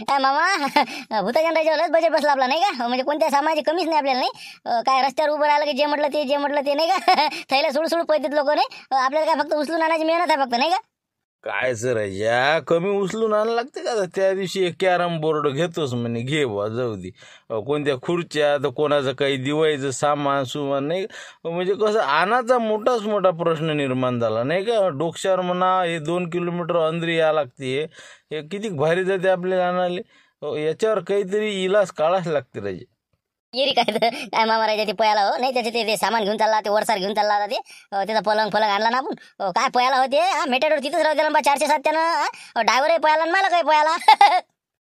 काय मामा भूतचंद्राच्या लस बजेट बसला आपला नाही का? म्हणजे कोणत्या सामानाची कमीच नाही आपल्याला नाही. काय रस्त्यावर उभं राहिलं की जे म्हटलं ते नाही का? थैला सुडसुड पळतात लोक नाही. आपल्याला काय फक्त उचलून आणायची मेहनत आहे फक्त नाही का? काय सर या कमी उचलून आणायला लागते का? त्या दिवशी एक कॅरम बोर्ड घेतोस म्हणे, घे बा जाऊ दे. कोणत्या खुर्च्या तर कोणाचं काही दिवाळीचं सामान सुमान नाही. म्हणजे कसं आणाचा मोठा प्रश्न निर्माण झाला नाही का? डोक्यावर म्हणा हे 2 किलोमीटर अंदरी या लागते. हे किती भारी जाते आपल्याला आणाले. याच्यावर काहीतरी इलाज काढाच लागते राजे. येरी काय काय मामा राहायच्या ते पयाला हो नाही त्याचे ते सामान घेऊन चालला ते वरसार घेऊन चालला होता ते त्याचा पलंग आणला ना आपण. काय पयाला होते मेटाडोर तिथंच राहते ना 407 त्यानं ड्रायव्हर पयाला मला काय पयाला.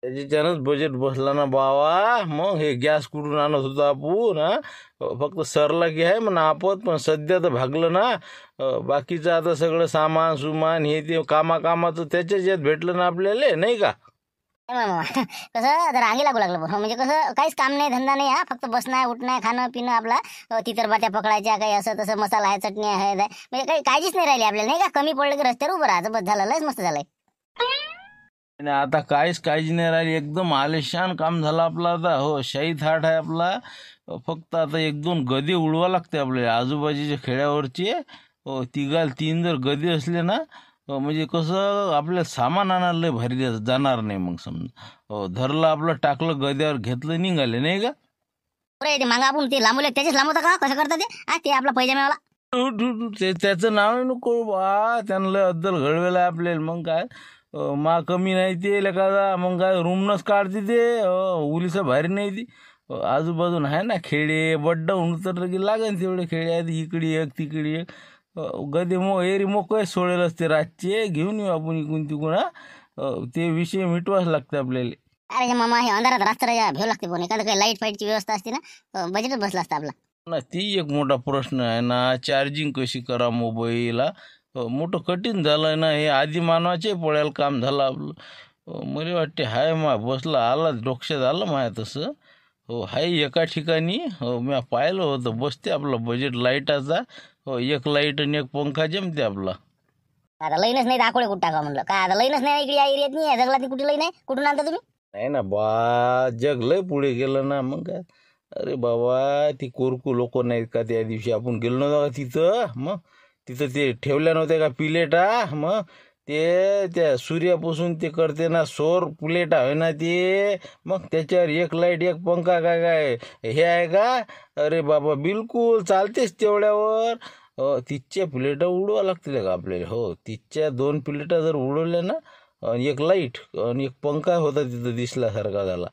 त्याच्यानंच बजेट बसला ना बावा. मग हे गॅस कुठून आणत होतो आपण फक्त सरला की आहे म्हणा आपत, पण सध्या तर भागलं ना. बाकीचं आता सगळं सामान सुमान हे ते कामाचं त्याच्याच यात भेटलं ना आपल्याला नाही का? कसं जरा अंगी लागू लागलं म्हणजे कसं काहीच काम नाही धंदा नाही. फक्त बसणं आहे उठणं आहे खाणं पिणं आपला तितरबात्या पकडायच्या काही असं तसं मसाला आहे चटणी आहे म्हणजे काही काळजीच नाही राहिली आपल्याला नाही का? कमी पडलं की रस्त्यावर उभं राहायचं बस झालं लयच मस्त झालंय. आणि आता काहीच काळजी नाही राहिली एकदम आलिशान काम झालं आपलं आता. हो शाही थाट आहे आपला. फक्त आता 1-2 गदे उडवा लागते आपल्याला आजूबाजूच्या खेड्यावरचे. 3 जर गदे असले ना म्हणजे कसं आपल्याला सामान आणायला लय भारी जाणार नाही. मग समजा धरलं आपलं टाकलं गद्यावर घेतलं निघाले नाही का? ते मागा आपण ते लांबवले त्याचेच लांबवता का कसं करता ते आपला पैजामेवाला त्याचं नाव नको बा. त्यांना लय अद्दल घडवेला आपल्याला. मग काय मा कमी नाही ते लेका. मग काय रूमनच काढते ते उलीचं भारी नाही ती. आजूबाजून आहे ना खेडे बड्डा उतरलं की लागेल तेवढे खेडे आहेत. इकडे एक तिकडे एक गदे एरी मोकळे सोडेल असते रातचे. घेऊन येऊ आपण इकून तिकून. ते विषय मिटवाच लागते आपल्याला. अरे मामा हे अंधारात रात्र भेव लागते पण एखादं काही लाईट फाईटची व्यवस्था असते ना बजेटच बसला असता आपला ना. ती एक मोठा प्रश्न आहे ना. चार्जिंग कशी करा मोबाईलला मोठं कठीण झालं ना. हे आधी मानवाचे पळायला काम झालं आपलं. मला वाटते हाय बसला आला डोक्यात आलं माया तसं. हाय एका ठिकाणी मी पाहिलं होतं बसते आपलं बजेट लाईटाचा. एक लाईट आणि एक पंखा जमते आपला. आता लईनच नाही दाखवले कुठं टाका म्हणलं काय आता लईनच नाही इकडे या एरियात नाही जंगलात कुठे लई नाही कुठून आणता तुम्ही? नाही ना बा जग लय पुढे गेलं ना. मग काय अरे बाबा ती कोरकू लोक नाहीत का? त्या दिवशी आपण गेलो नव्हतो का तिथं? मग तिथं ते ठेवल्या नव्हत्या का प्लेटा? मग ते त्या सूर्यापासून ते करते ना सौर प्लेटा आहे ना ते. मग त्याच्यावर एक लाईट एक पंखा काय काय हे आहे का? अरे बाबा बिलकुल चालतेच तेवढ्यावर. तिच्या प्लेटा उडवा लागतील का आपल्याला? हो तिच्या 2 प्लेटा जर उडवल्या ना एक लाईट आणि एक पंखा होता तिथं दिसल्यासारखा झाला.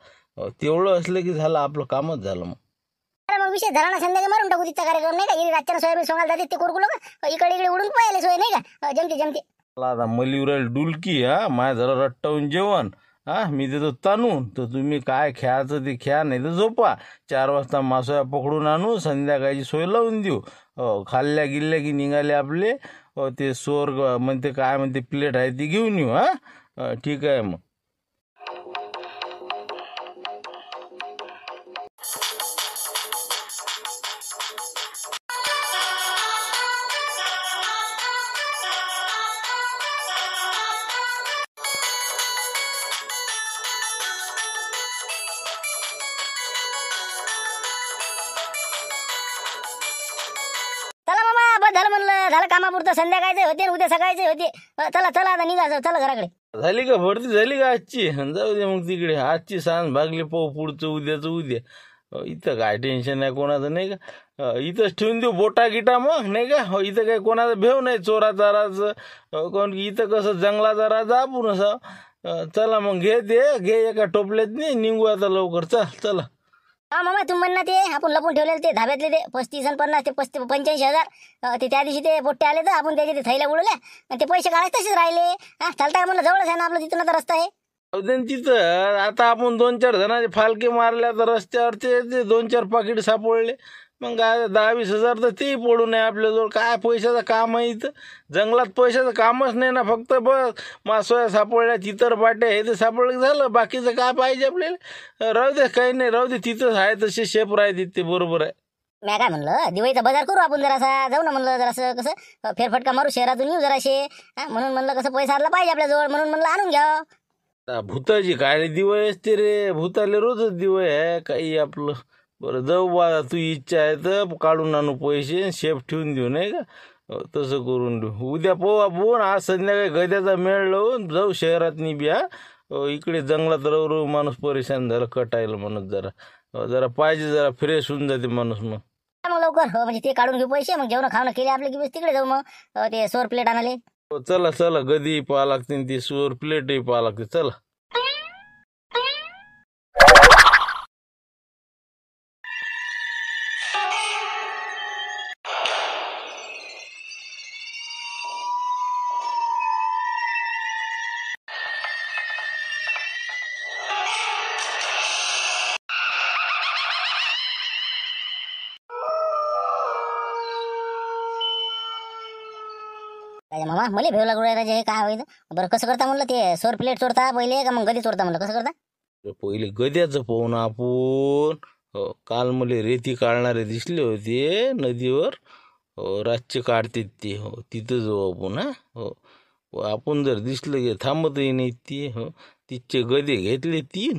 तेवढं असलं की झालं आपलं कामच झालं. मग विषय झाला ना संध्याकाळी मारून टाकू तिचा कार्यक्रम नाही का? रातच्या सोयाबीन सोंगायला जाते ते कोरकू लोक इकडे उडून पाहिले सोय नाही का? जमते आता मलिवराल डुलकी माझ्या जरा रट्टावून जेवण मी देतो ताणून. तर तुम्ही काय खेळायचं ते खेळा नाही तर झोपा. 4 वाजता मासोया पकडून आणू संध्याकाळची सोय लावून देऊ. खाल्ल्या गिल्ल्या की निघाले आपले ते सोर म्हणते काय म्हणते प्लेट आहे ती घेऊन येऊ. ठीक आहे मग. चला मामा बस झालं म्हणलं झालं कामापुरतं संध्याकाळचे होते उद्या सकाळचे होते. चला आता निघायचं चला घराकडे. झाली का भरती झाली का आजची? जाऊ दे मग तिकडे. आजची सांज भागली पाहू पुढचं उद्याचं उद्या. इथं काय टेन्शन नाही कोणाचं नाही का? इथंच ठेवून देऊ बोटा गिटा मग नाही का? इथं काही कोणाचं भेव नाही चोरा चाराचं. कोण इथं कसं जंगलाचा राजा आपण असं. चला मग घे एका टोपल्यात नाही निघू आता लवकर. चला हा मामा तुम्ही म्हणणार ते आपण लपून ठेवलेले ते धाब्यातले ते 35 आणि 50 ते 85,000 ते त्या दिवशी ते पोट्टे आले तर आपण त्याचे ते थैल्या उडवल्या ते पैसे काढायचे तसेच राहिले. चालताय म्हणलं जवळच आहे ना आपलं तिथून आता रस्ता आहे. तिथं आता आपण 2-4 जणांचे फालके मारल्या तर रस्त्यावर ते 2-4 पाकिट सापडले. मग काय 10-20 हजार तर तेही पडू नये आपल्याजवळ. काय पैशाचं काम आहे इथं? जंगलात पैशाचं कामच नाही ना. फक्त बस मासोया सापडल्या तितर बाटे हे ते सापडलं झालं. बाकीचं काय पाहिजे आपल्याला? राहू दे काही नाही राहू दे. तिथंच आहे तसे शेप राहते ते बरोबर आहे. मी काय म्हणलं दिवाळीचा बाजार करू आपण जरासा जाऊ ना म्हणलं जरासं कसं फेरफटका मारू शहरातून येऊ जराशे म्हणून म्हणलं कसं पैसा आला पाहिजे आपल्याजवळ म्हणून म्हणलं आणून घ्या. भूताची काय दिवय असते रे, भूताले रोजच दिवय आहे काही आपलं. बरं जाऊ बा, तू इच्छा आहे तर काढून आणू पैसे, शेफ ठेवून देऊ नाही का. तसं करून देऊ. उद्या पाहू आपण, आज संध्याकाळी गद्याचा मेळ लावून जाऊ शहरात बिया. इकडे जंगलात राहू राहू माणूस परेशान झाला, कटायला म्हणत जरा. जरा पाहिजे, जरा फ्रेश होऊन जाते माणूस मग. मग लवकर म्हणजे ते काढून घेऊ पैसे, मग जेवण खावणं केले आपले की बस तिकडे जाऊ मग ते सोर प्लेट आणाले. चला चला, गदी पाहा लागते ती सुअर प्लेटही पाहा लागते, चला. काय मामा मला भेव लागू राहिला हे काय होईल. बरं कसं करता म्हणलं ते सोर प्लेट चोरता पहिले का मग गदी चोरता म्हणलं, कसं करता. पहिले गद्याचं पाहू ना आपण. काल मला रेती काढणारे दिसले होते नदीवर. रातचे काढतात ते. तिथं जाऊ आपण. आपण जर दिसलं की थांबतही नाही ती. तिचे गदे घेतले 3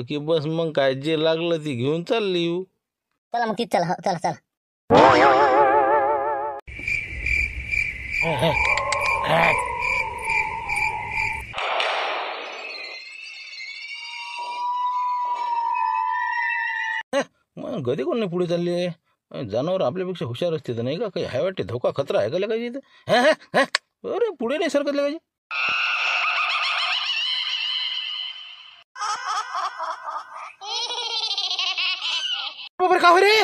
की बस मग काय जे लागलं ते घेऊन चालले येऊ. चला मग तिथं चला, चला चला. मग गदे कोण नाही पुढे चालले. जनावर आपल्यापेक्षा हुशार असते तर नाही का, काही हाय वाटते धोका खतरा आहे का काय इथं. अरे पुढे नाही सरकत काय. बरोबर का रे.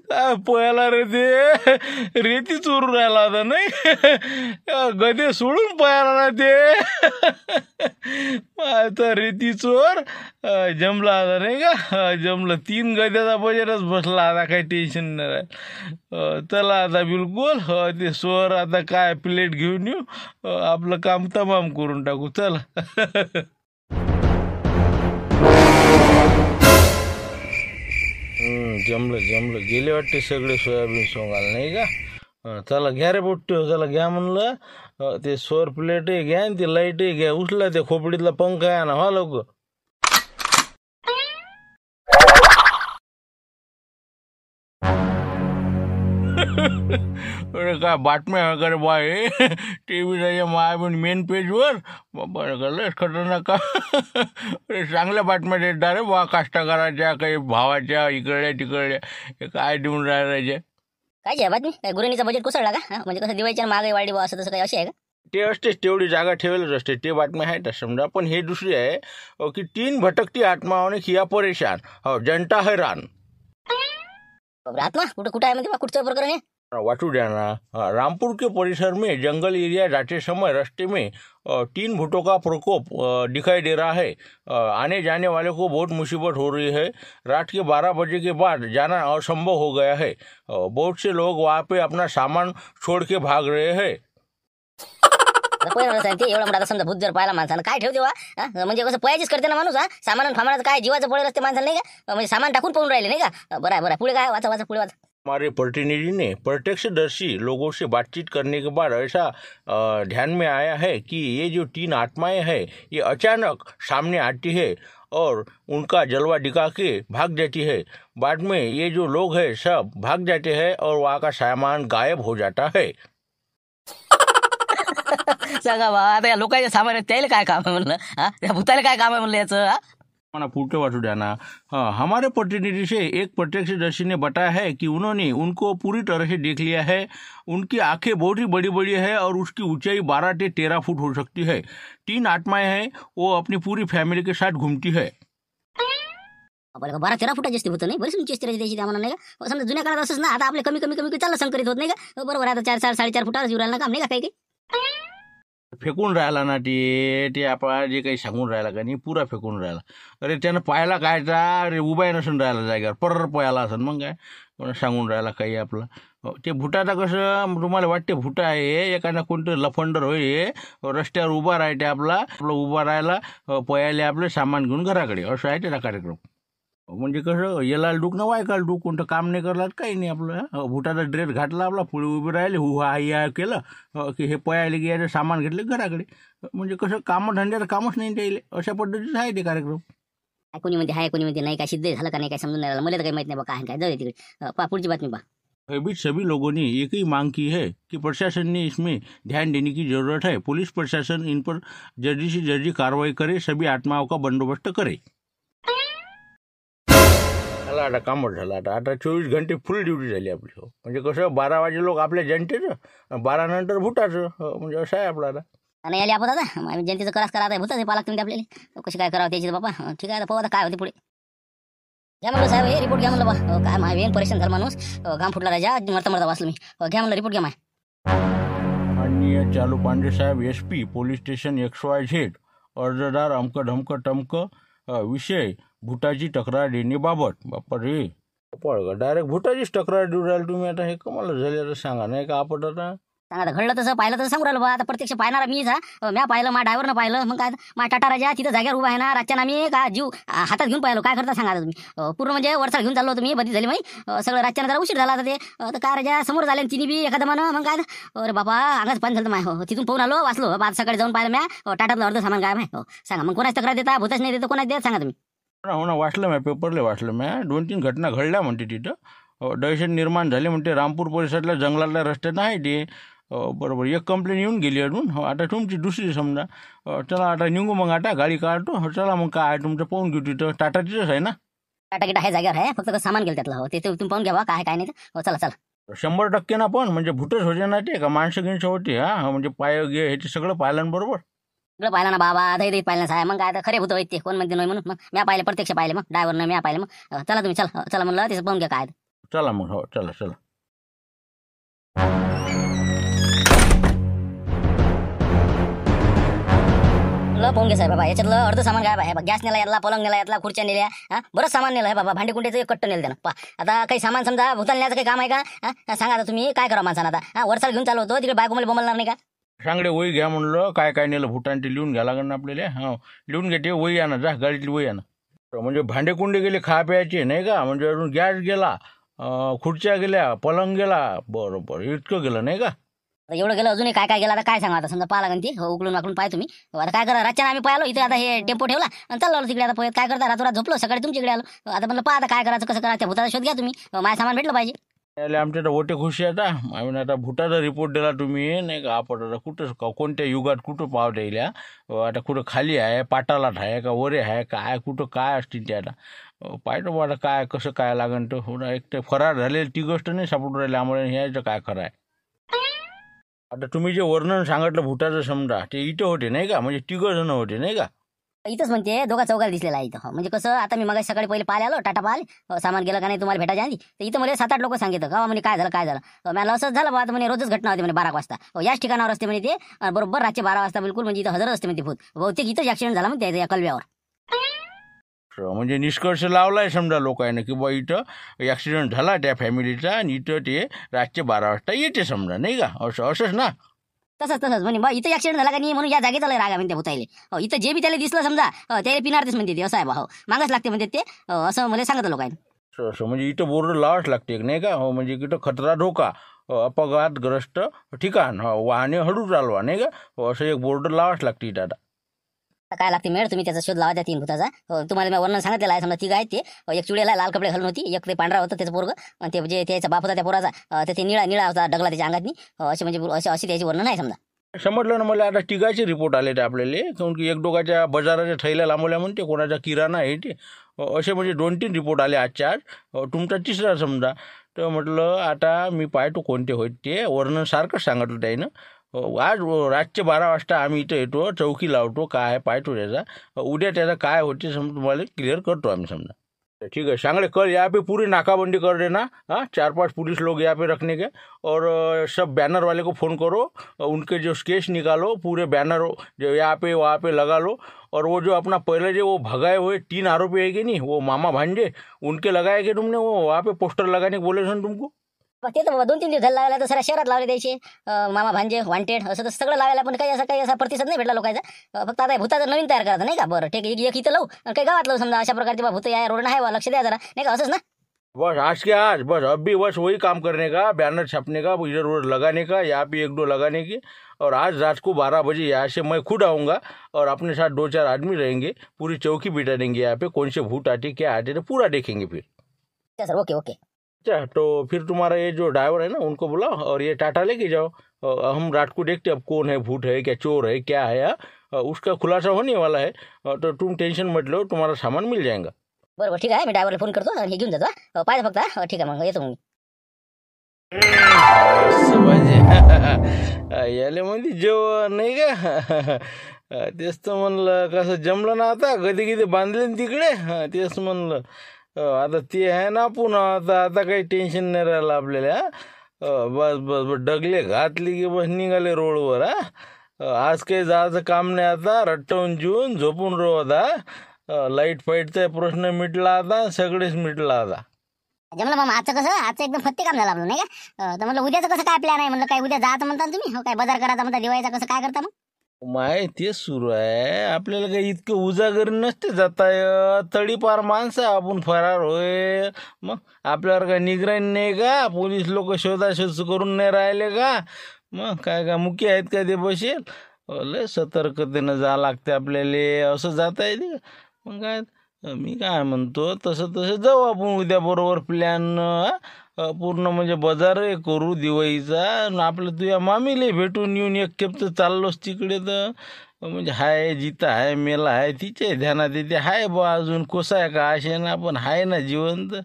काय पळाला रे ते. रेती चोरून राहिला आता नाही. गदे सोडून पळाला ना ते. आता रेती चोर जमला आता नाही का. जमलं. 3 गद्याचा बजेटच बसला आता, काही टेन्शन नाही राहिलं. चला आता बिलकुल ते सोर आता काय प्लेट घेऊन येऊ, आपलं काम तमाम करून टाकू, चला. जमलं गेले वाटते सगळे सोयाबीन सोंगाल नाही का. चला घ्या रे पोट्टे, चला घ्या म्हणलं. ते सोर प्लेटही घ्या आणि ते लाईटही घ्या. उचला ते खोपडीतला पंखा आहे ना, लवकर. अरे काय बातम्या वगैरे बाय टीव्हीच्या मायाबीन मेन पेजवर लयच खतरनाक का. अरे चांगल्या बातम्या देतात रे बा, काष्टकाराच्या काही भावाच्या इकडल्या तिकडल्या. हे काय देऊन राहायचे काय आहे बातमी, काय गुरुनीचा बजेट कोसळला का. म्हणजे कसं दिवाळीच्या महागाई वाढली बा, असं तसं काही अशी आहे का. ते असतेच, तेवढी जागा ठेवलेच असते. ते बातम्या आहेत समजा. पण हे दुसरी आहे की 3 भटकती आत्माओं ने किया परेशान, जनता हैरान. आत्मा कुठं आहे म्हणजे कुठचं प्रकरण आहे. वाटू द्या ना. रामपुर के परिसर में जंगल एरिया जाते समय रास्ते में 3 भूतों का प्रकोप दिखाई दे रहा है. आने जाने वाले को बहुत मुसीबत हो रही है. रात के 12 बजे के बाद जाना असंभव हो गया है. बहुत से लोग वहाँ पे अपना सामान छोड़ के भाग रहे हैं. एवढा मोठा समजा भूत जर पाहिला माणसानं काय ठेवते वा. म्हणजे कसं पयाचीच करते ना माणूस. सामान फामानाचं काय जीवाचं पडेल असते माणसाला नाही का. म्हणजे सामान टाकून पळून राहिले नाही का. बरं पुढे काय वाचा पुढे वाचा. हमारे प्रतिनिधि ने प्रत्यक्षदर्शी लोगों से बातचीत करने के बाद ऐसा ध्यान में आया है कि ये जो 3 आत्माएं हैं ये अचानक सामने आती है और उनका जलवा दिखा के भाग जाती है. बाद में ये जो लोग हैं सब भाग जाते हैं और वहाँ का सामान गायब हो जाता है. सांगा बा, आता या लोकांच्या सामान त्याला काय काम आहे म्हणलं. त्या भूताला काय काम आहे म्हणलं याचं. हमारा पूछते वाटू जाना। हाँ, हमारे प्रतिनिधि से एक प्रत्यक्षदर्शी ने बताया है कि उन्होंने उनको पूरी तरह से देख लिया है। उनकी आंखें बहुत ही बड़ी बड़ी है और उसकी ऊंचाई 12 से 13 फुट हो सकती है। 3 आत्माएं हैं, वो अपनी पूरी फॅमिली के साथ घूमती है। बरं 12-13 फुटाची असते होतं नाही बरीच उंची असते त्याची आम्हाला नाही का समजा जुन्या काळात असंच ना आता आपले कमी कमी कमी चाललं संकरित होत नाही का बरोबर आहे आता 4 4 4.5 फुटावर जीव राहिला ना काम नाही का काही फेकून राहिला ना ते आपण जे काही सांगून राहिला का नाही पुरा फेकून राहिला। अरे त्यानं पाहायला कायचा, अरे उभा नसून राहिला जागेवर पर्र पळाला असेल मग काय कोणा सांगून राहिला काही आपलं। ते भुटाचं कसं तुम्हाला वाटते भुटा आहे एखादा कोणतं लफंडर होय रस्त्यावर उभा राहते आपलं उभा राहायला पयाले आपलं सामान घेऊन घराकडे असं आहे त्याचा कार्यक्रम। म्हणजे कसं येलाल डूक ना वायकाल डूक कोणतं काम नाही करला काही नाही आपलं भुटाचा ड्रेस घातला आपला पुढे उभे राहिले हा केलं की हे पयाले गेले सामान घेतले घराकडे। म्हणजे कसं कामधंद्याचं कामच नाही द्यायले अशा पद्धतीचं आहे ते कार्यक्रम। कोणी म्हणते हाय कोणी म्हणते नाही काय सिद्ध झालं का नाही काय समजून नाही राहिलं मला तर काही माहित नाही बा काय काय जाऊ दे तिकडे पुढची बातमी पहा। अभी बीच सभी लोगों ने एक ही मांग की है कि प्रशासन ने इसमें ध्यान देने की जरूरत है। पुलिस प्रशासन इन पर जल्दी से जल्दी कार्रवाई करे, सभी आत्माओं का बंदोबस्त करे। झाला आता कामच झाला आता 24 घंटे फुल ड्युटी झाली आपली। म्हणजे कसं 12 वाजे लोक आपल्या जनतेचं 12 नंतर भुटाचं म्हणजे असं आहे आपलं आता। नाही आली आपण आता आम्ही जनतेचं करास करा आता भूतच पाला तुम्ही आपल्याला कशी काय करावं त्याची बाबा ठीक आहे आता पाहू आता काय होते पुढे। घ्या म्हणलं साहेब हे रिपोर्ट घ्या म्हणलं बा काय माय वेन परेशान झालं माणूस घाम फुटला राजा मरता मरता वाचलो मी घ्या म्हणलं रिपोर्ट घ्या माय। माननीय चालू पांडे साहेब SP पोलीस स्टेशन XYZ अर्जदार अमक ढमक टमक विषय भुटाची तक्रार देण्याबाबत। बाप्पा रे डायरेक्ट भुटाचीच तक्रार देऊ राहिली तुम्ही आता हे कमाल झाले आता सांगा नाही का आपण आता सांगा घडलं तसं पाहिलं तसं सांगू राहिलं बा आता प्रत्यक्ष पाहणारा मीच हा म्या पाहिलं मा ड्रायव्हरनं पाहिलं मग काय मा टाटा राजा तिथं जागेवर उभा आहे ना रातच्या आम्ही का जीव हातात घेऊन पाहिलं काय करता सांगा आता तुम्ही पूर्ण म्हणजे वरचा घेऊन चाललो होतो मी बदली झाली माही सगळं रातच्या जरा उशीर झाला आता ते तर काय राजा समोर झाले तिने बी एखादं म्हणा मग काय अरे बाबा अंगाच पाणी झालं माय हो तिथून पाहून आलो वाचलो आज सकाळी जाऊन पाहिलं म्या टाटातलं अर्ध सामान काय माय हो सांगा मग कोणाच तक्रार देता भूतच नाही देतं कोणाच देत सांगा तुम्ही। हो ना वाचलं मी पेपरले वाचलं मी 2-3 घटना घडल्या म्हणते तिथं दहशत निर्माण झाली म्हणते रामपूर परिसरातल्या जंगलातल्या रस्त्यात नाही ते बरोबर एक कंप्लेंट येऊन गेली अजून आता तुमची दुसरी समजा चला आता निघू मग आता गाडी काढतो चला मग काय तुमचं पाहून घेऊ तिथं टाटा तिथंच आहे ना टाटा गिटा आहे जागेवर आहे फक्त सामान गेलं त्यातलं हो ते तुम्ही पाहून घ्या काय काय नाही हो चला चला 100% ना पण म्हणजे भुटच होते ना ते का माणसं गिणसं होते हा म्हणजे पाय गे हे ते सगळं पाहिलं बरोबर सगळं पाहिलं ना बाबा आता पाहिलं साहेब मग काय आता खरे होतं ते कोण म्हणते नाही म्हणून मग म्या पाहिले प्रत्यक्ष पाहिले मग ड्रायव्हरनं म्या पाहिले मग चला तुम्ही चला चला म्हणलं त्याचं पाहून घ्या काय चला मग हो चला चला पाहून घ्या साहेब बाबा याच्यातलं अर्ध सामान काय आहे गॅस नेला यातला पलंग नेला यातला खुर्च्या नेल्या हा बरंच सामान नेलं आहे बाबा भांडे कुंडेचं एक कट्ट नेलं त्यानं पा आता काही सामान समजा भूतान न्यायचं काही काम आहे का सांगा आता तुम्ही काय करा माणसानं आता वरसाल घेऊन चालू होतो तिकडे बायको मला बोंबलणार नाही का सांगडे वही घ्या म्हणलं काय काय नेलं भूटान ते लिहून घ्या लागेल ना आपल्याला हा लिहून घेते वही आणा जा गाडीतली वही आणा म्हणजे भांडे कुंडे गेले खा प्यायचे नाही का म्हणजे अजून गॅस गेला खुर्च्या गेल्या पलंग गेला बरोबर इतकं गेलं नाही का एवढं गेलं अजूनही काय काय गेलं आता काय सांगा आता समजा पाहा लागेल ती उकलून वाकलून पाय तुम्ही आता काय करा रातच्या आम्ही पाहिलो इथे आता हे टेम्पो ठेवला आणि चाललो तिकडे आता काय करता रातोरात झोपलो सकाळी तुमच्याकडे आलो आता म्हणलं पहा आता काय करायचं कसं करायचं भूताचा शोध घ्या तुम्ही माझं सामान भेटलं पाहिजे आमच्या ओटे खुशी आता आम्ही आता भुटाचा रिपोर्ट दिला तुम्ही नाही का आपण आता कुठं कोणत्या युगात कुठं पाव द्यायला आता कुठं खाली आहे पाटालाट आहे का वरे आहे काय कुठं काय असतील ते आता पाहिजे आता काय कसं काय लागेल तर हो ना एक तर फरार झालेली ती गोष्ट नाही सापडून राहिली आम्हाला ह्याचं काय खरं आहे आता तुम्ही जे वर्णन सांगितलं भुटाचं समजा ते इथं होते नाही का म्हणजे 3 जण होते नाही का इथंच म्हणते दोघा चौघाला दिसलेला आहे इथं म्हणजे कसं आता मी मग सकाळी पहिले पाहिले आलो टाटा पाहिले सामान गेलं का नाही तुम्हाला भेटायच्या आधी तर इथं मला 7-8 लोक सांगितलं का म्हणजे काय झालं मला असंच झालं आता म्हणजे रोजच घटना होती म्हणजे 12 वाजता याच ठिकाणावर असते म्हणजे ते बरोबर रातचे 12 वाजता बिलकुल म्हणजे इथं हजर असते म्हणजे भूत बहुतेक इथंच ऍक्सिडेंट झाला म्हणजे या कलव्यावर म्हणजे निष्कर्ष लावलाय समजा लोकांना की बा इथं ॲक्सिडेंट झाला त्या फॅमिलीचा आणि इथं ते रातचे 12 वाजता येते समजा नाही का असंच ना तसंच म्हणजे बा इथं ऍक्सिडेंट झाला का नाही म्हणून या जागेत आलं रागा म्हणते भूताईले इथं जे बी त्याला दिसलं समजा त्याला पिणारतेच म्हणते ते असं आहे बा हो मागच लागते म्हणते ते असं मला सांगत लोकांनी म्हणजे इथं बोर्ड लावाच लागते नाही का हो म्हणजे इथं खतरा धोका अपघातग्रस्त ठिकाण वाहने हळू चालवा नाही का असं एक बोर्ड लावाच लागते इथं आता काय लागते मेळ तुम्ही त्याचा शोध लावा त्या 3 भूताचा तुम्हाला मी वर्णन सांगितलेलं आहे समजा 3 आहेत ते एक चुडेला लाल कपडे घालून होती एक ते पांढरा होता त्याचं पोरग आणि ते जे त्याचा बाप होता त्या पोराचा ते निळा होता डगला त्याच्या अंगातनी असे म्हणजे अशी त्याची वर्णन आहे समजा समजलं ना मला. आता तिघाचे रिपोर्ट आले ते आपल्याला, काऊन की एक दोघाच्या बाजाराच्या थैल्या लांबवल्या म्हणते, कोणाचा किराणा आहे ते, असे म्हणजे 2-3 रिपोर्ट आले आजच्या आज. तुमचा तिसरा समजा. तर म्हटलं आता मी पाहतो कोणते होत ते. वर्णन सारखंच सांगितलं त्यानं. आज रातचे 12 वाजता आम्ही इथं येतो, चौकी लावतो, काय आहे पाहतो त्याचा. उद्या त्याचा काय होते समजा तुम्हाला क्लिअर करतो आम्ही समजा. ठीक है, सांगले कल यहाँ पे पूरी नाकाबंदी कर देना। हाँ, 4-5 पुलिस लोग यहाँ पे रखने के, और सब बैनर वाले को फ़ोन करो, उनके जो स्केच निकालो, पूरे बैनर जो यहाँ पे वहाँ पे लगा लो। और वो जो अपना पहले जो वो भगाए हुए 3 आरोपी है कि नहीं, वो मामा भांजे, उनके लगाए कि तुमने, वो वहाँ पे पोस्टर लगाने को बोले सन तुमको? ते तर 2-3 दिवस झाले लावायला, तर साऱ्या शहरात लावले द्यायचे. मामा भांजे वॉन्टेड असं तर सगळं लावायला, पण काही असा प्रतिसाद नाही भेटला लोकांचा. फक्त आता भूताचं नवीन तयार करायचं नाही का. बरं ठीक आहे, एक इथं लावू आणि काही गावात लावू समजा. अशा प्रकारचे भूत या रोड आहे, लक्ष द्या जरा नाही का, असंच ना. बस आज के आज, बस अभी बस वही काम करने का, बैनर छापने का, इधर उधर लगाने का, यहाँ पे 1-2 लगाने की। और आज रात को 12 बजे यहाँ से मैं खुद आऊँगा, और अपने साथ 2-4 आदमी रहेंगे, पूरी चौकी बिठा देंगे यहाँ पे, कौन से भूत आते क्या आते तो पूरा देखेंगे फिर। अच्छा सर, ओके ओके. अच्छा, तो फिर तुम्हारा ये जो ड्राइवर है ना, उनको बुलाओ और ये टाटा लेके जाओ। हम रात को देखते अब कौन है, भूत है क्या, चोर है क्या है, उसका खुलासा होने वाला है। तो तुम टेंशन मत लो, तुम्हारा सामान मिल जाएगा। बरोबर, ठीक आहे, मी ड्रायव्हरला फोन करतो आणि हे घेऊन जातो. पाहिजे फक्त. ठीक आहे, मग येतो मग. याले म्हणजे जेवण नाही का. तेच तर म्हणलं, कसं जमलं ना आता, कधी कधी बांधले ना तिकडे. तेच म्हणलं, आता ते आहे ना पुन्हा, आता काही टेन्शन नाही राहिलं आपल्याला. बस बस बस डगले घातली की बस निघाले रोडवर. आज काही जायचं काम नाही आता, रट्टवून जेवून झोपून राहू आता. लाईट फाईटचा प्रश्न मिटला आता, सगळेच मिटला आता. जमलं मामा. आजचं एकदम फत्ते काम झालं आपलं नाही का. तर म्हणलं उद्याचं कसं काय प्लॅन आहे, म्हणलं काय उद्या जायचं म्हणता ना तुम्ही, हो काय बाजार करायचा म्हणता, दिवाळीचा कसं काय करता मग. माय तेच सुरू आहे, आपल्याला काही इतकं उजागर नसते जाताय, तडीपार माणसं आपण फरार होय. मग आपल्यावर काय निगराणी नाही का, पोलीस लोक शोधाशोध करून नाही राहिले का. मग काय मुकी आहेत का ते बसेल. लय सतर्कतेनं जा लागते आपल्याला, असं जाता येते. मग काय मी काय म्हणतो, तसं जाऊ आपण उद्या बरोबर प्लॅन. पूर्ण म्हणजे बाजार करू दिवाळीचा. आपलं तुझ्या मामीला भेटून येऊन एक खेप तर चाललोच तिकडे. तर म्हणजे हाय जिथं आहे मेला आहे, तिचे ध्यानात येते हाय बा, अजून कोसा आहे का असे ना, पण आहे ना जिवंत.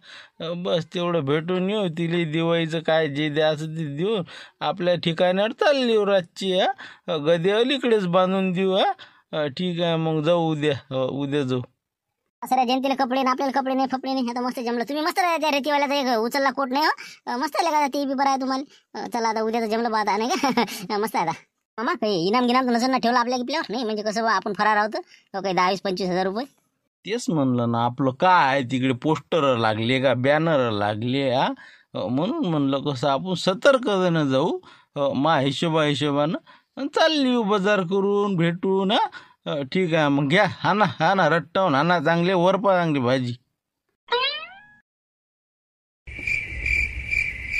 बस तेवढं भेटून येऊ, तिला दिवाळीचं काय जे द्यायचं ते देऊन आपल्या ठिकाणावर चालली रातची. गदी अलीकडेच बांधून देऊ. ठीक आहे, मग जाऊ उद्या जाऊ. सर जयंतीला कपडे ना, आपल्याला कपडे नाही फपडे नाही. आता मस्त जमलं, तुम्ही मस्त त्या रेतीवाल्याचा एक उचलला कोट नाही हो, मस्त आहे का ते बी बरं आहे तुम्हाला. चला आता उद्याचं जमलं बा आता नाही का. मस्त आहे आता मामा. काही इनाम गिनाम नसेल ना ठेवलं आपल्या आपल्यावर, नाही म्हणजे कसं बा आपण फरार आहोत, काही 10-20-25 हजार रुपये. तेच म्हणलं ना, आपलं काय आहे तिकडे पोस्टर लागले का बॅनर लागले. म्हणून म्हणलं कसं आपण सतर्कतेनं जाऊ. मा हिशोबानं चालली बाजार करून भेटून. ठीक आहे, मग घ्या, हा ना रट्टावून हा ना, चांगले वरपा चांगली भाजी.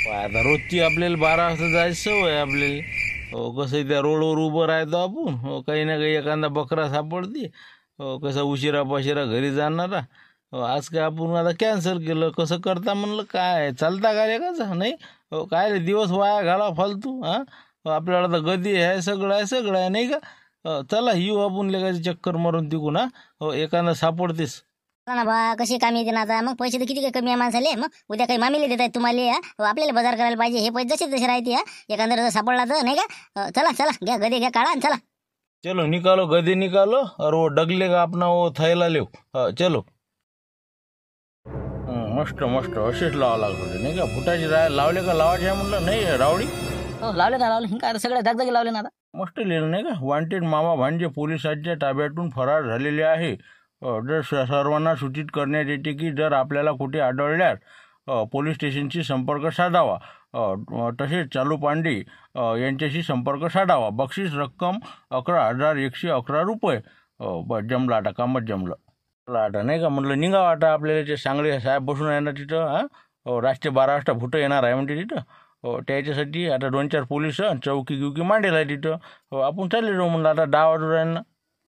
आता रोजची आपल्याला 12 वाजता जायची सवय आपल्याला. कसं त्या रोडवर उभं राहतो आपण, काही ना काही एखादा बकरा सापडते. कसं उशिरा पशिरा घरी जाणारा. आज काय आपण आता कॅन्सल केलं, कसं करता म्हणलं, काय चालता काय कसं नाही. काय दिवस वाया घाला फालतू. आपल्याला तर गदी आहे, सगळं आहे नाही का. चला येऊ आपण लेखाची चक्कर मारून तिकून. एखादा सापडतेस ना बा, कशी कामी येते ना आता. मग पैसे तर किती काही कमी आहे माणसाले. मग उद्या काही मामीले देत आहेत तुम्हाला. आपल्याला बाजार करायला पाहिजे, हे पैसे जसे राहते. एखादा जर सापडला तर नाही का. चला घ्या गदे, घ्या काढा आणि चला. चलो निकालो गदे निकालो, और वो डगले का अपना वो थैला ले. चलो. मस्त असेच लावा लागतो नाही का. फुटाची लावले का लावायचे आहे म्हणलं, नाही रावडी. लावले काय सगळ्या जागजागी लावले ना आता. मस्त लिहिलं नाही का. वॉन्टेड मामा भांजे पोलिसांच्या ताब्यातून फरार झालेले आहे. जर सर्वांना सूचित करण्यात येते की जर आपल्याला कुठे आढळल्यास पोलीस स्टेशनशी संपर्क साधावा. तसेच चालू पांडे यांच्याशी संपर्क साधावा. बक्षीस रक्कम 11,111 रुपये. बस जमलं आता, कामच जमलं आता नाही का. म्हटलं निघावं आता आपल्याला. ते सांगळे साहेब बसून आहे ना तिथं. रात्री 12 वाजता भूत येणार आहे म्हणते तिथं. त्याच्यासाठी आता 2-4 पोलीस चौकी गिवकी मांडेल आहे तिथं. आपण चालले जाऊ म्हणलं आता 10 वाजून राहील ना.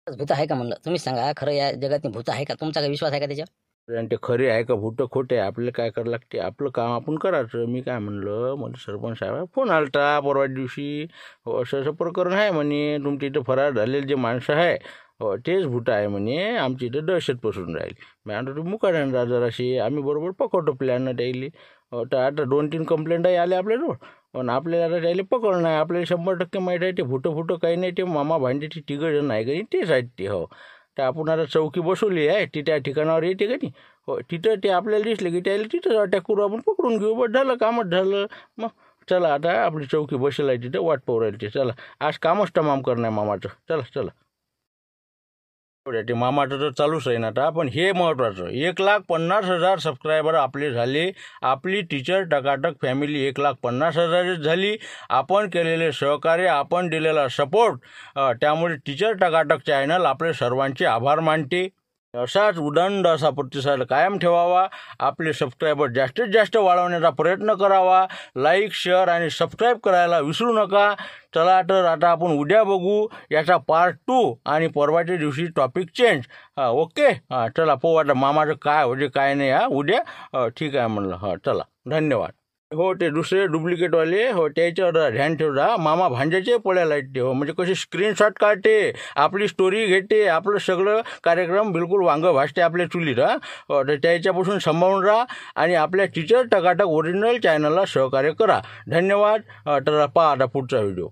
भूत आहे का म्हणलं, तुम्हीच सांगा खरं, या जगात भूत आहे का, तुमचा काही विश्वास आहे का त्याच्यावर. आणि ते खरे आहे का भुटं खोटे आहे आपल्याला काय करावं लागते आपलं काम आपण करायचं. मी काय म्हणलं मला सरपंच साहेब फोन आलता परवा दिवशी असं असं प्रकरण आहे म्हणे तुमच्या इथं फरार झालेले जे माणसं आहे तेच भुटं आहे म्हणे आमच्या इथं दहशत पसरून राहील. मी म्हणतो तुम्ही मुकाट्यानं राहा जराशी आम्ही बरोबर पकडतो प्लॅननं द्यायली. तर आता 2-3 कंप्लेंटही आल्या आपल्याजवळ पण आपल्याला आता त्याला पकडलं नाही. आपल्याला 100% माहीत आहे ते भुटं काही नाही ते मामा भांड्याची तिघंजण आहे का नाही तेच आहेत ते. हो तर आपण आता चौकी बसवली आहे ती त्या ठिकाणावर येते का नाही हो तिथं ते आपल्याला दिसले की त्याला तिथं अटॅक करू आपण पकडून घेऊ बस झालं कामच झालं. मग चला आता आपली चौकी बसेल आहे तिथं वाट पाहू राहिली ते. चला आज कामच तमाम करणं आहे मामाचं. चला चला ते मामाचं तर चालूच आहे ना आता पण हे महत्त्वाचं 1,50,000 सबस्क्रायबर आपले झाले. आपली टीचर टकाटक फॅमिली 1,50,000 झाली. आपण केलेले सहकार्य आपण दिलेला सपोर्ट त्यामुळे टीचर टकाटक चॅनल आपले सर्वांचे आभार मानते. असाच उदंड असा प्रतिसाद कायम ठेवावा. आपले सबस्क्रायबर जास्तीत जास्त वाढवण्याचा प्रयत्न करावा. लाईक शेअर आणि सबस्क्राईब करायला विसरू नका. चला तर आता आपण उद्या बघू याचा पार्ट 2 आणि परवाच्या दिवशी टॉपिक चेंज. ओके चला पाहू आता मामाचं काय होते काय नाही उद्या ठीक आहे म्हणलं. चला धन्यवाद. हो ते दुसरे डुप्लिकेटवाले हो त्याच्यावर ध्यान ठेवता मामा भांड्याचे पळ्याला येते हो म्हणजे कशी स्क्रीनशॉट काढते आपली स्टोरी घेते आपलं सगळं कार्यक्रम बिलकुल वांगं भासते आपल्या चुलीत. तर त्याच्यापासून सांभाळून राहा आणि आपल्या टीचर टकाटक ओरिजिनल चॅनलला सहकार्य करा. धन्यवाद. तर पहा आता पुढचा व्हिडिओ.